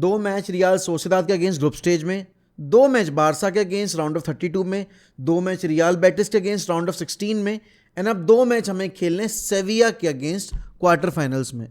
2 match riyal Sociedad के against group stage में, 2 match Barça के अगेंस्ट राउंड ऑफ 32 में, 2 मैच रियाल बेटिस के अगेंस्ट राउंड ऑफ 16 में, एंड अब 2 मैच हमें खेलने सेविया के अगेंस्ट क्वार्टर फाइनल्स में।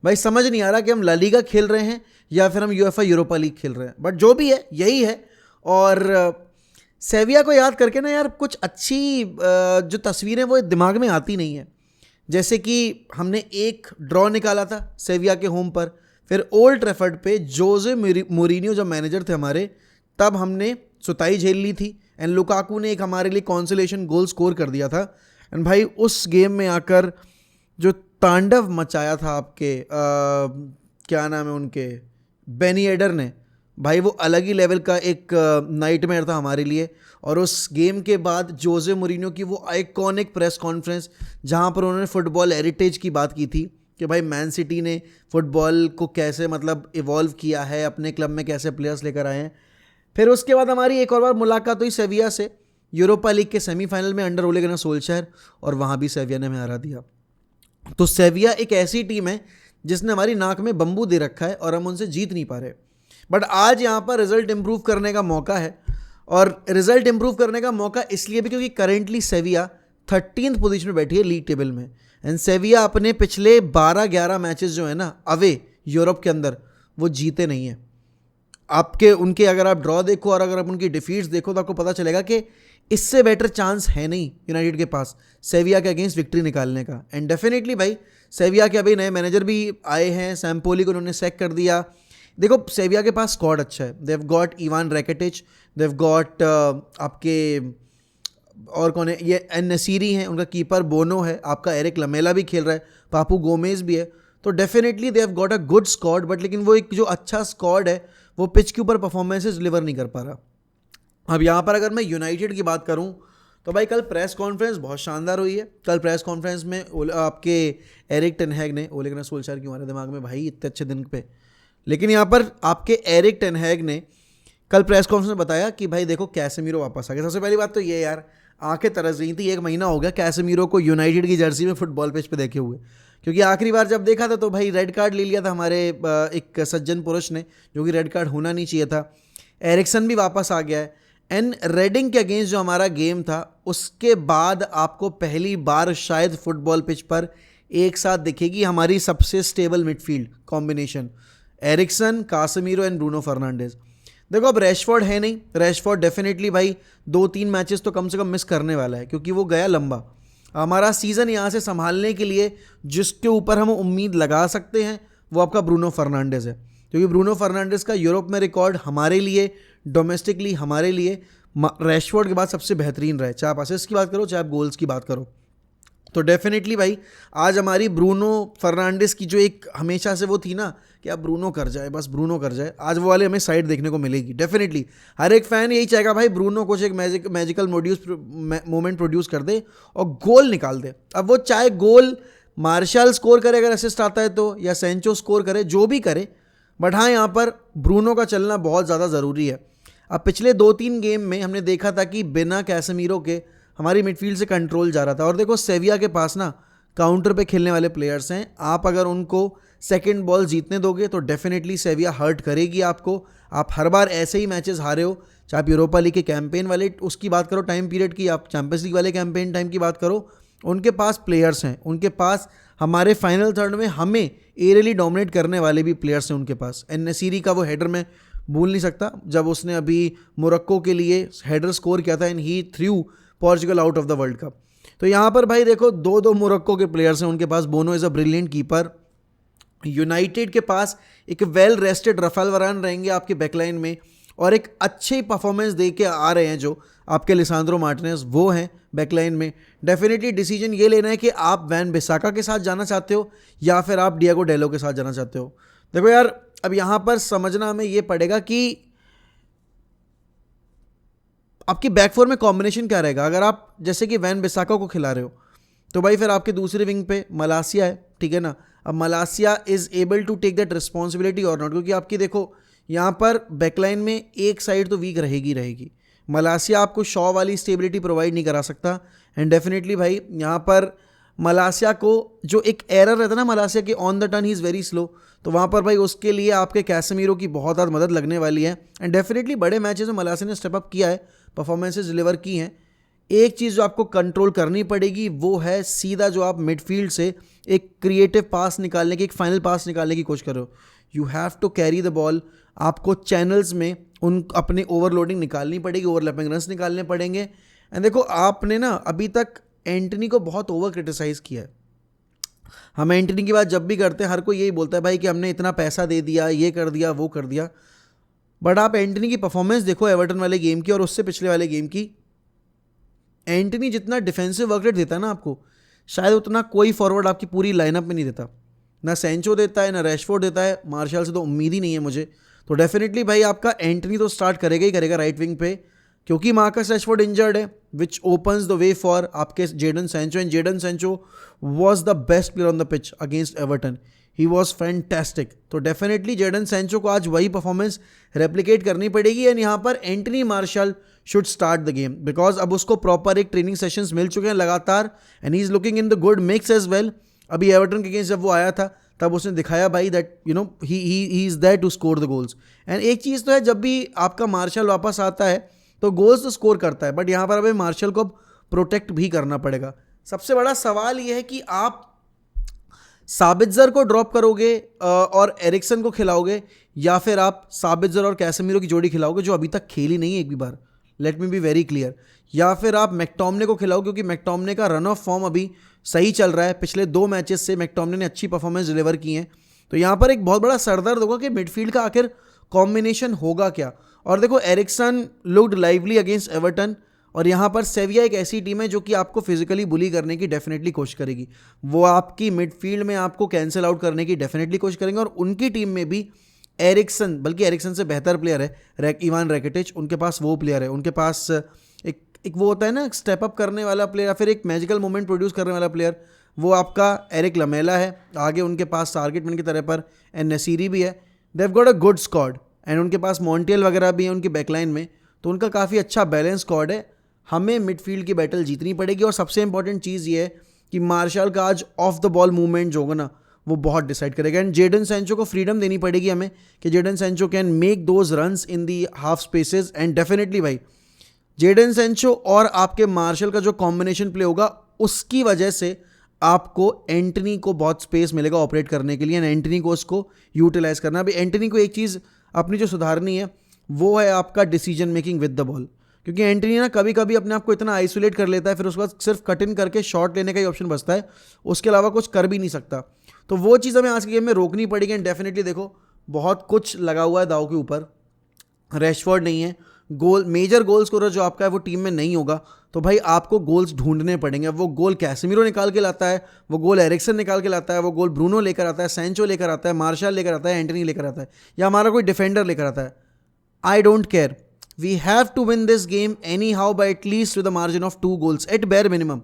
भाई समझ नहीं आ रहा कि हम ला लीगा खेल रहे हैं या फिर हम यूएफए यूरोपा लीग खेल रहे हैं, बट जो भी है यही है। और सेविया को याद करके ना यार कुछ अच्छी जो तस्वीरें वो दिमाग में आती नहीं है। जैसे कि हमने एक ड्रॉ निकाला था सेविया के होम पर, फिर ओल्ड ट्रैफर्ड पे जोजे मोरिनियो जब मैनेजर थे हमारे, तब हमने सुताई झेल ली थी, एंड लुकाकू ने एक हमारे लिए कॉन्सोलेशन गोल स्कोर कर दिया था। एंड भाई उस गेम में आकर जो तांडव मचाया था आपके क्या नाम है उनके, बेनी एडर ने, भाई वो अलग ही लेवल का एक नाइटमेयर था हमारे लिए। और उस गेम के बाद जोजे मोरिनियो की वो आइकॉनिक प्रेस कॉन्फ्रेंस जहाँ पर उन्होंने फुटबॉल हेरिटेज की बात की थी कि भाई मैन सिटी ने फुटबॉल को कैसे मतलब इवॉल्व किया है, अपने क्लब में कैसे प्लेयर्स लेकर आए हैं। फिर उसके बाद हमारी एक और बार मुलाकात हुई सेविया से यूरोपा लीग के सेमीफाइनल में अंडर ओले गुनार सोल्शायर, और वहाँ भी सेविया ने हमें हरा दिया। तो सेविया एक ऐसी टीम है जिसने हमारी नाक में बम्बू दे रखा है और हम उनसे जीत नहीं पा रहे। बट आज यहाँ पर रिजल्ट इंप्रूव करने का मौका है, और रिजल्ट इंप्रूव करने का मौका इसलिए भी क्योंकि करेंटली सेविया 13th पोजीशन में बैठी है लीग टेबल में। एंड सेविया अपने पिछले 12-11 मैचेस जो है ना अवे यूरोप के अंदर, वो जीते नहीं हैं। आपके उनके अगर आप ड्रॉ देखो और अगर आप उनकी डिफीट्स देखो तो आपको पता चलेगा कि इससे बेटर चांस है नहीं यूनाइटेड के पास सेविया के अगेंस्ट विक्ट्री निकालने का। एंड डेफिनेटली भाई सेविया के अभी नए मैनेजर भी आए हैं, सैम्पोली को उन्होंने सैक कर दिया। देखो सेविया के पास स्क्वाड अच्छा है, देव गॉट इवान रैकेटिच, देव गॉट आपके और कौन है ये एन-नसीरी हैं, उनका कीपर बोनो है, आपका एरिक लमेला भी खेल रहा है, पापू गोमेज भी है। तो definitely they have got a good squad, but लेकिन वो एक जो अच्छा स्क्वाड है वो पिच के ऊपर परफॉर्मेंसेस डिलीवर नहीं कर पा रहा। अब यहाँ पर अगर मैं यूनाइटेड की बात करूँ तो भाई कल प्रेस कॉन्फ्रेंस बहुत शानदार हुई है। कल प्रेस कॉन्फ्रेंस में आपके एरिक टेन हैग ने, ओले गुनार सोल्शायर क्यों हमारे दिमाग में भाई इतने अच्छे दिन पे, लेकिन यहाँ पर आपके एरिक टेन हैग ने कल प्रेस कॉन्फ्रेंस में बताया कि भाई देखो कैसेमीरो वापस आ गया। सबसे पहली बात तो ये यार आंखें तरस रही थी, 1 महीना हो गया कैसेमीरो को यूनाइटेड की जर्सी में फुटबॉल पिच पे देखे हुए, क्योंकि आखिरी बार जब देखा था तो भाई रेड कार्ड ले लिया था हमारे एक सज्जन पुरुष ने, जो कि रेड कार्ड होना नहीं चाहिए था। एरिक्सन भी वापस आ गया है। एंड रेडिंग के अगेंस्ट जो हमारा गेम था उसके बाद आपको पहली बार शायद फुटबॉल पिच पर एक साथ दिखेगी हमारी सबसे stable midfield combination, Eriksen, Casemiro and Bruno Fernandes. देखो अब रैशफोर्ड है नहीं, रैशफोर्ड डेफिनेटली भाई 2-3 मैचेस तो कम से कम मिस करने वाला है क्योंकि वो गया लंबा। हमारा सीज़न यहाँ से संभालने के लिए जिसके ऊपर हम उम्मीद लगा सकते हैं वो आपका ब्रूनो फर्नांडिस है, क्योंकि ब्रूनो फर्नांडिस का यूरोप में रिकॉर्ड हमारे लिए, डोमेस्टिकली हमारे लिए रैशफोर्ड के बाद सबसे बेहतरीन रहा है, चाहे आप असिस्ट की बात करो चाहे आप गोल्स की बात करो। तो डेफिनेटली भाई आज हमारी ब्रूनो फर्नांडिस की जो एक हमेशा से वो थी ना कि अब ब्रूनो कर जाए, बस ब्रूनो कर जाए, आज वो वाले हमें साइड देखने को मिलेगी। डेफिनेटली हर एक फ़ैन यही चाहेगा भाई ब्रूनो कुछ एक मैजिकल मोमेंट प्रोड्यूस कर दे और गोल निकाल दे। अब वो चाहे गोल मार्शल स्कोर करे अगर असिस्ट आता है तो, या सेंचो स्कोर करे, जो भी करे, बट हाँ यहाँ पर ब्रूनो का चलना बहुत ज़्यादा ज़रूरी है। अब पिछले 2-3 गेम में हमने देखा था कि बिना कैसेमीरो के हमारी मिडफील्ड से कंट्रोल जा रहा था। और देखो सेविया के पास ना काउंटर पे खेलने वाले प्लेयर्स हैं, आप अगर उनको सेकंड बॉल जीतने दोगे तो डेफिनेटली सेविया हर्ट करेगी आपको। आप हर बार ऐसे ही मैचेस हारे हो, चाहे आप यूरोपा लीग के कैंपेन वाले उसकी बात करो टाइम पीरियड की, आप चैंपियंस लीग वाले कैंपेन टाइम की बात करो, उनके पास प्लेयर्स हैं, उनके पास हमारे फाइनल थर्ड में हमें एरियली डोमिनेट करने वाले भी प्लेयर्स हैं उनके पास। एन-नसीरी का वो हेडर मैं भूल नहीं सकता, जब उसने अभी मोरक्को के लिए हेडर स्कोर किया था and he through Portugal out of the world cup. तो यहाँ पर भाई देखो 2-2 मोरक्को के प्लेयर्स हैं उनके पास। Bono is a brilliant keeper. United के पास एक वेल रेस्टेड रफाल वरान रहेंगे आपके बैकलाइन में, और एक अच्छी परफॉर्मेंस दे के आ रहे हैं जो आपके लिसांद्रो मार्टिनेज, वो हैं बैकलाइन में। डेफिनेटली डिसीजन ये लेना है कि आप वैन बिसाका के साथ जाना चाहते हो या फिर आप डिएगो डेलो के साथ जाना चाहते हो। देखो यार अब यहाँ पर समझना हमें ये पड़ेगा कि आपकी बैकफोर में कॉम्बिनेशन क्या रहेगा। अगर आप जैसे कि वैन बिसाका को खिला रहे हो तो भाई फिर आपके दूसरे विंग पे मलासिया है, ठीक है ना। अब Malacia is able to take that responsibility और नॉट, क्योंकि आपकी देखो यहाँ पर बैकलाइन में एक साइड तो वीक रहेगी। मलासिया आपको शॉ वाली स्टेबिलिटी प्रोवाइड नहीं करा सकता। एंड डेफिनेटली भाई यहाँ पर मलासिया को जो एक एरर रहता है ना मलासिया के on the turn he is very slow, तो वहाँ पर भाई उसके लिए आपके कैसेमीरो की बहुत ज़्यादा मदद लगने वाली है। एंड डेफिनेटली बड़े मैचेस में मलासिया ने स्टेप अप किया है, परफॉर्मेंसेज डिलीवर की हैं। एक चीज़ जो आपको कंट्रोल करनी पड़ेगी वो है सीधा जो आप मिडफील्ड से एक क्रिएटिव पास निकालने की, एक फाइनल पास निकालने की कोशिश करो। You have to carry the ball, आपको चैनल्स में उन अपनी ओवरलोडिंग निकालनी पड़ेगी, ओवरलैपिंग रन्स निकालने पड़ेंगे। एंड देखो आपने ना अभी तक एंटनी को बहुत ओवर क्रिटिसाइज़ किया है। हम एंटनी की बात जब भी करते हैं हर कोई यही बोलता है भाई कि हमने इतना पैसा दे दिया, ये कर दिया, वो कर दिया। बट आप एंटनी की परफॉर्मेंस देखो एवर्टन वाले गेम की और उससे पिछले वाले गेम की। एंटनी जितना डिफेंसिव वर्क रेट देता है ना आपको, शायद उतना कोई फॉरवर्ड आपकी पूरी लाइनअप में नहीं देता। ना सेंचो देता है, ना रैशफोर्ड देता है, मार्शल से तो उम्मीद ही नहीं है मुझे। तो डेफिनेटली भाई आपका एंटनी तो स्टार्ट करेगा ही करेगा राइट विंग पे, क्योंकि मार्कस रैशफोर्ड इंजर्ड है, which opens the way for आपके Jadon Sancho. And Jadon Sancho was the best player on the pitch against Everton, he was fantastic. तो डेफिनेटली जेडन सैंचो को आज वही परफॉर्मेंस रेप्लिकेट करनी पड़ेगी। एंड यहाँ पर Anthony Martial should start the game, because अब उसको प्रॉपर एक ट्रेनिंग सेशंस मिल चुके हैं लगातार, and he is looking in the good mix as well. अभी एवर्टन के अगेंस्ट जब वो आया था तब उसने दिखाया भाई that you know he is there to score the goals. And एक चीज़ तो है, जब भी आपका मार्शल वापस आता है तो गोल्स तो स्कोर करता है, बट यहाँ पर अभी मार्शल को प्रोटेक्ट भी करना पड़ेगा। सबसे बड़ा सवाल ये है कि आप साबित्जर को ड्रॉप करोगे और एरिक्सन को खिलाओगे, या फिर आप साबित्जर और कैसेमीरो की जोड़ी खिलाओगे जो अभी तक खेली नहीं है एक भी बार, let me be very clear. या फिर आप मैकटोमने को खिलाओ, क्योंकि मैकटोमने का रन ऑफ फॉर्म अभी सही चल रहा है, पिछले 2 मैचेस से मैकटोमने ने अच्छी परफॉर्मेंस डिलीवर की है। तो यहाँ पर एक बहुत बड़ा सरदर्द होगा कि मिडफील्ड का आखिर कॉम्बिनेशन होगा क्या। और देखो Eriksen looked lively against Everton, और यहाँ पर सेविया एक ऐसी टीम है जो कि आपको फिजिकली बुली करने की डेफिनेटली कोशिश करेगी। वो आपकी मिडफील्ड में आपको कैंसिल आउट करने की डेफिनेटली कोशिश करेंगे, और उनकी टीम में भी एरिक्सन, बल्कि एरिक्सन से बेहतर प्लेयर है इवान रैकिटिच, उनके पास वो प्लेयर है, उनके पास एक वो होता है ना स्टेप अप करने वाला प्लेयर, या फिर एक मैजिकल मोमेंट प्रोड्यूस करने वाला प्लेयर, वो आपका एरिक लमेला है। आगे उनके पास टारगेटमैन की तरह पर एंड नसीरी भी है। They have got a good squad, and उनके पास मॉन्टियल वगैरह भी है उनकी बैकलाइन में, तो उनका काफ़ी अच्छा बैलेंस स्क्वाड है। हमें मिडफील्ड की बैटल जीतनी पड़ेगी, और सबसे इंपॉर्टेंट चीज़ ये है कि मार्शल का आज ऑफ द बॉल मूवमेंट जो होगा ना वो बहुत डिसाइड करेगा। एंड जेडन सैंचो को फ्रीडम देनी पड़ेगी हमें कि Jadon Sancho can make those runs in the half spaces. And definitely भाई जेडन सैंचो और आपके मार्शल का जो कॉम्बिनेशन प्ले होगा उसकी वजह से आपको एंटनी को बहुत स्पेस मिलेगा ऑपरेट करने के लिए, एंड एंटनी को उसको यूटिलाइज करना। अभी एंटनी को एक चीज़ अपनी जो सुधारनी है वो है आपका decision making with the ball, क्योंकि एंटनी ना कभी कभी अपने आप को इतना आइसोलेट कर लेता है, फिर उसके बाद सिर्फ कट इन करके शॉट लेने का ही ऑप्शन बचता है, उसके अलावा कुछ कर भी नहीं सकता। तो वो चीज़ हमें आज के गेम में रोकनी पड़ेगी। एंड डेफिनेटली देखो बहुत कुछ लगा हुआ है दाव के ऊपर, रैशफोर्ड नहीं है, गोल मेजर गोल स्कोरर जो आपका है वो टीम में नहीं होगा, तो भाई आपको गोल्स ढूंढने पड़ेंगे। वो गोल कैसेमीरो निकाल के लाता है, वो गोल एरिक्सन निकाल के लाता है, वो गोल ब्रूनो लेकर आता है, सैंचो लेकर आता है, मार्शल लेकर आता है, एंटनी लेकर आता है, या हमारा कोई डिफेंडर लेकर आता है। I don't care, we have to win this game anyhow by at least with the margin of 2 goals at bare minimum.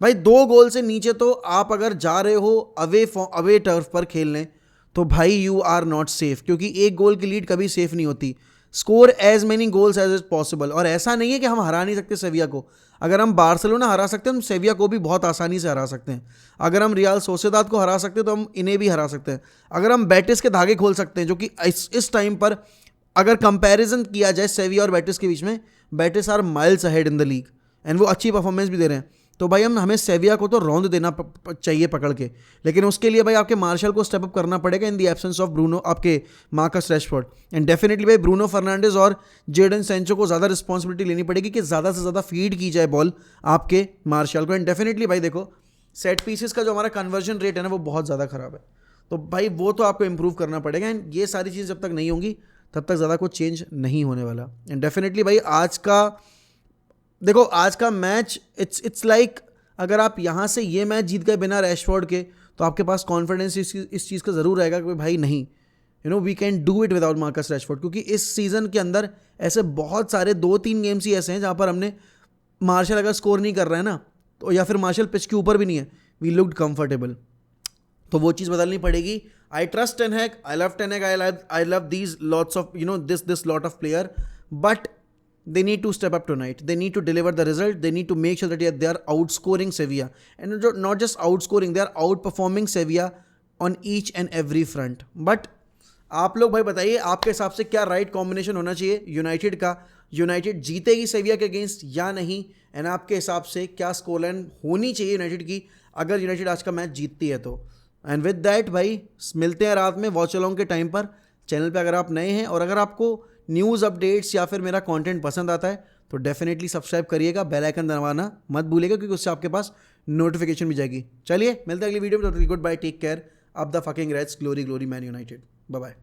भाई 2 गोल से नीचे तो आप अगर जा रहे हो अवे टर्फ पर खेलने तो भाई यू आर नॉट सेफ, क्योंकि 1 गोल की लीड कभी सेफ नहीं होती। Score as many goals as is possible, और ऐसा नहीं है कि हम हरा नहीं सकते सेविया को। अगर हम बार्सिलोना हरा सकते हैं हम सेविया को भी बहुत आसानी से हरा सकते हैं। अगर हम रियल सोसिएदाद को हरा सकते हैं तो हम इन्हें भी हरा सकते हैं। अगर हम बेटिस के धागे खोल सकते हैं, जो कि इस टाइम पर अगर कंपैरिजन किया जाए सेविया और बेटिस के बीच में, Betis are miles ahead in the league, and वो अच्छी परफॉर्मेंस भी दे रहे हैं। तो भाई हमें सेविया को तो रौंद देना चाहिए पकड़ के, लेकिन उसके लिए भाई आपके मार्शल को स्टेप अप करना पड़ेगा in the absence of Bruno, आपके मार्कस रैशफोर्ड। एंड डेफिनेटली भाई ब्रूनो फर्नांडिस और जेडन सैंचो को ज़्यादा रिस्पॉन्सिबिलिटी लेनी पड़ेगी कि ज़्यादा से ज़्यादा फीड की जाए बॉल आपके मार्शल को। एंड डेफिनेटली भाई देखो सेट पीसेस का जो हमारा कन्वर्जन रेट है ना वो बहुत ज़्यादा ख़राब है, तो भाई वो तो आपको इंप्रूव करना पड़ेगा। एंड ये सारी चीज़ जब तक नहीं होंगी तब तक ज़्यादा कुछ चेंज नहीं होने वाला। एंड डेफिनेटली भाई आज का मैच इट्स लाइक अगर आप यहाँ से ये मैच जीत गए बिना रैशफोर्ड के, तो आपके पास कॉन्फिडेंस इस चीज़ का ज़रूर रहेगा कि भाई नहीं, we can do it without Marcus Rashford. क्योंकि इस सीज़न के अंदर ऐसे बहुत सारे 2-3 गेम्स ही ऐसे हैं जहाँ पर हमने मार्शल अगर स्कोर नहीं कर रहा है ना, तो या फिर मार्शल पिच के ऊपर भी नहीं है, वी लुक्ड कंफर्टेबल। तो वो चीज़ बदलनी पड़ेगी। I trust ten Hag, I love ten Hag, I love these lots of this lot of player, but they need to step up tonight. They need to deliver the result. They need to make sure that they are outscoring Sevilla. And not just outscoring, they are outperforming Sevilla on each and every front. But आप लोग भाई बताइए आपके हिसाब से क्या right combination होना चाहिए यूनाइटेड का? यूनाइटेड जीतेगी सेविया के अगेंस्ट या नहीं? एंड आपके हिसाब से क्या स्कोर लाइन होनी चाहिए यूनाइटेड की अगर यूनाइटेड आज का मैच जीतती है तो? एंड विद दैट भाई मिलते हैं रात में वॉच अलॉन्ग के टाइम पर चैनल पे अगर आप नए हैं, और अगर आपको न्यूज़ अपडेट्स या फिर मेरा कंटेंट पसंद आता है तो डेफिनेटली सब्सक्राइब करिएगा, बेल आइकन दबाना मत भूलिएगा क्योंकि उससे आपके पास नोटिफिकेशन भी जाएगी. चलिए मिलते हैं अगली वीडियो में. Good bye, take care. Up the fucking Reds, glory glory Man United. Bye bye.